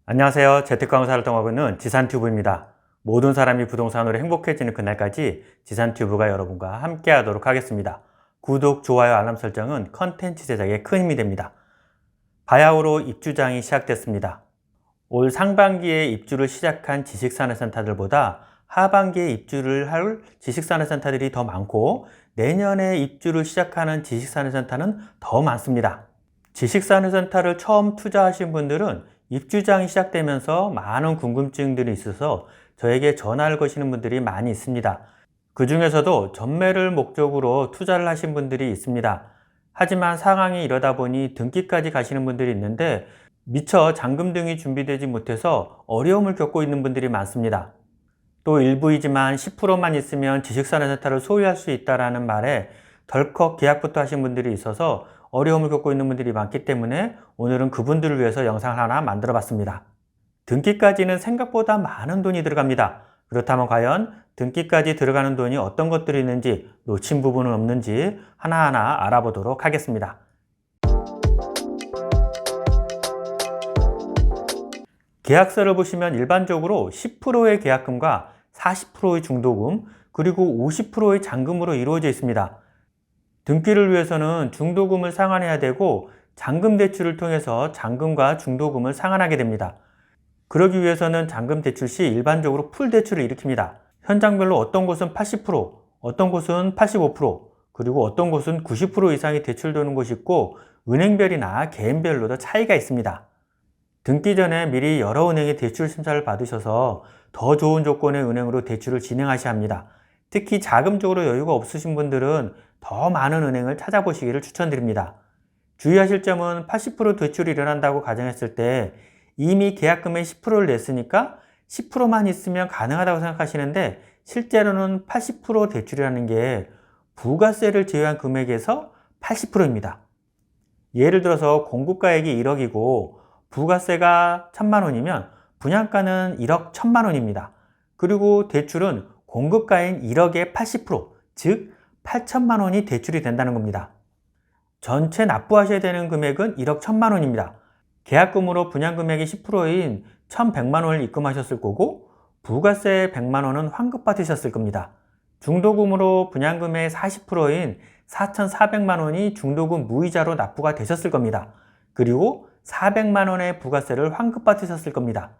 안녕하세요. 재테크강사 활동하고 있는 지산튜브입니다. 모든 사람이 부동산으로 행복해지는 그날까지 지산튜브가 여러분과 함께 하도록 하겠습니다. 구독, 좋아요, 알람 설정은 컨텐츠 제작에 큰 힘이 됩니다. 바야흐로 입주장이 시작됐습니다. 올 상반기에 입주를 시작한 지식산업센터들보다 하반기에 입주를 할 지식산업센터들이 더 많고 내년에 입주를 시작하는 지식산업센터는 더 많습니다. 지식산업센터를 처음 투자하신 분들은 입주장이 시작되면서 많은 궁금증들이 있어서 저에게 전화를 거시는 분들이 많이 있습니다. 그 중에서도 전매를 목적으로 투자를 하신 분들이 있습니다. 하지만 상황이 이러다 보니 등기까지 가시는 분들이 있는데 미처 잔금 등이 준비되지 못해서 어려움을 겪고 있는 분들이 많습니다. 또 일부이지만 10%만 있으면 지식산업센터를 소유할 수 있다는 말에 덜컥 계약부터 하신 분들이 있어서 어려움을 겪고 있는 분들이 많기 때문에 오늘은 그분들을 위해서 영상을 하나 만들어 봤습니다. 등기까지는 생각보다 많은 돈이 들어갑니다. 그렇다면 과연 등기까지 들어가는 돈이 어떤 것들이 있는지, 놓친 부분은 없는지 하나하나 알아보도록 하겠습니다. 계약서를 보시면 일반적으로 10%의 계약금과 40%의 중도금, 그리고 50%의 잔금으로 이루어져 있습니다. 등기를 위해서는 중도금을 상환해야 되고 잔금 대출을 통해서 잔금과 중도금을 상환하게 됩니다. 그러기 위해서는 잔금 대출 시 일반적으로 풀 대출을 일으킵니다. 현장별로 어떤 곳은 80%, 어떤 곳은 85%, 그리고 어떤 곳은 90% 이상이 대출되는 곳이 있고 은행별이나 개인별로도 차이가 있습니다. 등기 전에 미리 여러 은행의 대출 심사를 받으셔서 더 좋은 조건의 은행으로 대출을 진행하셔야 합니다. 특히 자금적으로 여유가 없으신 분들은 더 많은 은행을 찾아보시기를 추천드립니다. 주의하실 점은 80% 대출이 일어난다고 가정했을 때 이미 계약금의 10%를 냈으니까 10%만 있으면 가능하다고 생각하시는데 실제로는 80% 대출이라는 게 부가세를 제외한 금액에서 80%입니다. 예를 들어서 공급가액이 1억이고 부가세가 1,000만 원이면 분양가는 1억 1,000만 원입니다. 그리고 대출은 공급가인 1억의 80%, 즉 8천만 원이 대출이 된다는 겁니다. 전체 납부하셔야 되는 금액은 1억 1,000만 원입니다. 계약금으로 분양금액이 10%인 1,100만 원을 입금하셨을 거고 부가세 100만 원은 환급받으셨을 겁니다. 중도금으로 분양금의 40%인 4,400만 원이 중도금 무이자로 납부가 되셨을 겁니다. 그리고 400만 원의 부가세를 환급받으셨을 겁니다.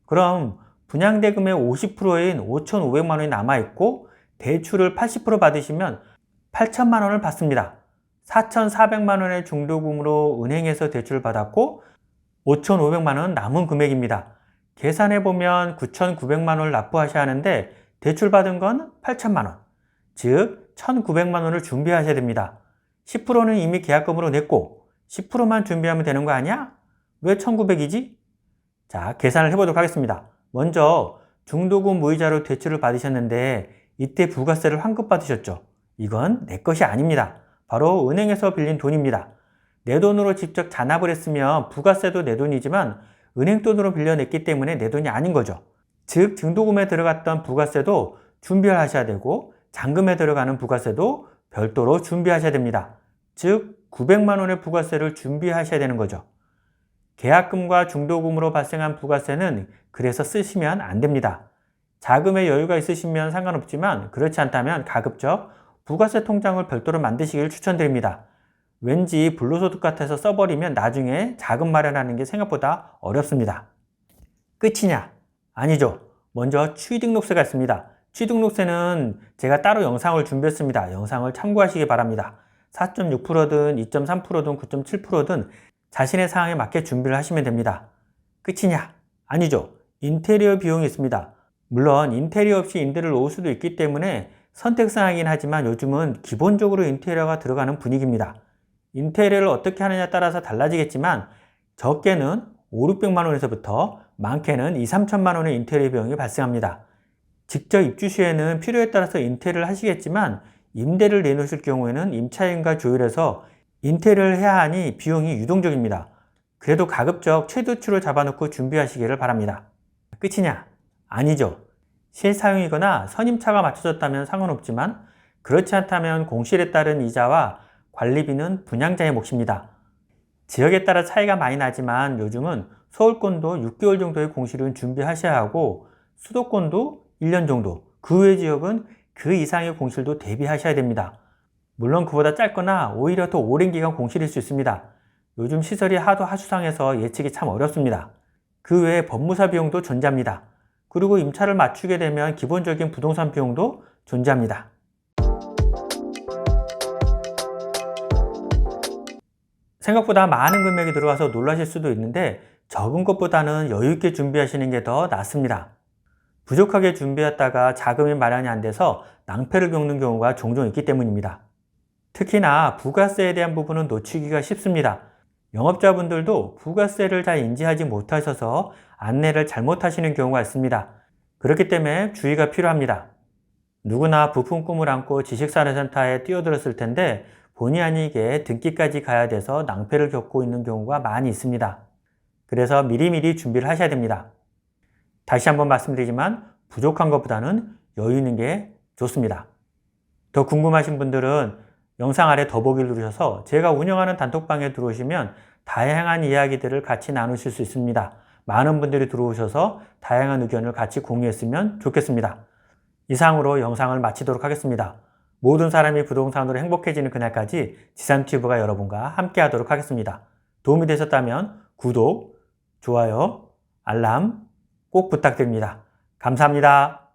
그럼 분양대금의 50%인 5,500만 원이 남아있고 대출을 80% 받으시면 8천만 원을 받습니다. 4,400만 원의 중도금으로 은행에서 대출을 받았고 5,500만 원 남은 금액입니다. 계산해보면 9,900만 원을 납부하셔야 하는데 대출 받은 건 8천만 원, 즉 1,900만 원을 준비하셔야 됩니다. 10%는 이미 계약금으로 냈고 10%만 준비하면 되는 거 아니야? 왜 1,900이지? 자, 계산을 해보도록 하겠습니다. 먼저 중도금 무이자로 대출을 받으셨는데 이때 부가세를 환급받으셨죠. 이건 내 것이 아닙니다. 바로 은행에서 빌린 돈입니다. 내 돈으로 직접 잔압을 했으면 부가세도 내 돈이지만 은행 돈으로 빌려냈기 때문에 내 돈이 아닌 거죠. 즉 중도금에 들어갔던 부가세도 준비하셔야 되고 잔금에 들어가는 부가세도 별도로 준비하셔야 됩니다. 즉 900만 원의 부가세를 준비하셔야 되는 거죠. 계약금과 중도금으로 발생한 부가세는 그래서 쓰시면 안 됩니다. 자금의 여유가 있으시면 상관없지만 그렇지 않다면 가급적 부가세 통장을 별도로 만드시길 추천드립니다. 왠지 불로소득 같아서 써버리면 나중에 자금 마련하는 게 생각보다 어렵습니다. 끝이냐? 아니죠. 먼저 취등록세가 있습니다. 취등록세는 제가 따로 영상을 준비했습니다. 영상을 참고하시기 바랍니다. 4.6%든 2.3%든 9.7%든 자신의 상황에 맞게 준비를 하시면 됩니다. 끝이냐? 아니죠. 인테리어 비용이 있습니다. 물론 인테리어 없이 임대를 놓을 수도 있기 때문에 선택사항이긴 하지만 요즘은 기본적으로 인테리어가 들어가는 분위기입니다. 인테리어를 어떻게 하느냐에 따라서 달라지겠지만 적게는 5,600만 원에서부터 많게는 2,3천만 원의 인테리어 비용이 발생합니다. 직접 입주 시에는 필요에 따라서 인테리어를 하시겠지만 임대를 내놓으실 경우에는 임차인과 조율해서 인테리어를 해야 하니 비용이 유동적입니다. 그래도 가급적 최대치로 잡아놓고 준비하시기를 바랍니다. 끝이냐? 아니죠. 실사용이거나 선임차가 맞춰졌다면 상관없지만 그렇지 않다면 공실에 따른 이자와 관리비는 분양자의 몫입니다. 지역에 따라 차이가 많이 나지만 요즘은 서울권도 6개월 정도의 공실은 준비하셔야 하고 수도권도 1년 정도, 그 외 지역은 그 이상의 공실도 대비하셔야 됩니다. 물론 그보다 짧거나 오히려 더 오랜 기간 공실일 수 있습니다. 요즘 시설이 하도 하수상해서 예측이 참 어렵습니다. 그 외에 법무사 비용도 존재합니다. 그리고 임차를 맞추게 되면 기본적인 부동산 비용도 존재합니다. 생각보다 많은 금액이 들어와서 놀라실 수도 있는데 적은 것보다는 여유 있게 준비하시는 게 더 낫습니다. 부족하게 준비했다가 자금이 마련이 안 돼서 낭패를 겪는 경우가 종종 있기 때문입니다. 특히나 부가세에 대한 부분은 놓치기가 쉽습니다. 영업자분들도 부가세를 잘 인지하지 못하셔서 안내를 잘못하시는 경우가 있습니다. 그렇기 때문에 주의가 필요합니다. 누구나 부품 꿈을 안고 지식산업센터에 뛰어들었을 텐데 본의 아니게 등기까지 가야 돼서 낭패를 겪고 있는 경우가 많이 있습니다. 그래서 미리미리 준비를 하셔야 됩니다. 다시 한번 말씀드리지만 부족한 것보다는 여유 있는 게 좋습니다. 더 궁금하신 분들은 영상 아래 더보기를 누르셔서 제가 운영하는 단톡방에 들어오시면 다양한 이야기들을 같이 나누실 수 있습니다. 많은 분들이 들어오셔서 다양한 의견을 같이 공유했으면 좋겠습니다. 이상으로 영상을 마치도록 하겠습니다. 모든 사람이 부동산으로 행복해지는 그날까지 지산튜브가 여러분과 함께 하도록 하겠습니다. 도움이 되셨다면 구독, 좋아요, 알람 꼭 부탁드립니다. 감사합니다.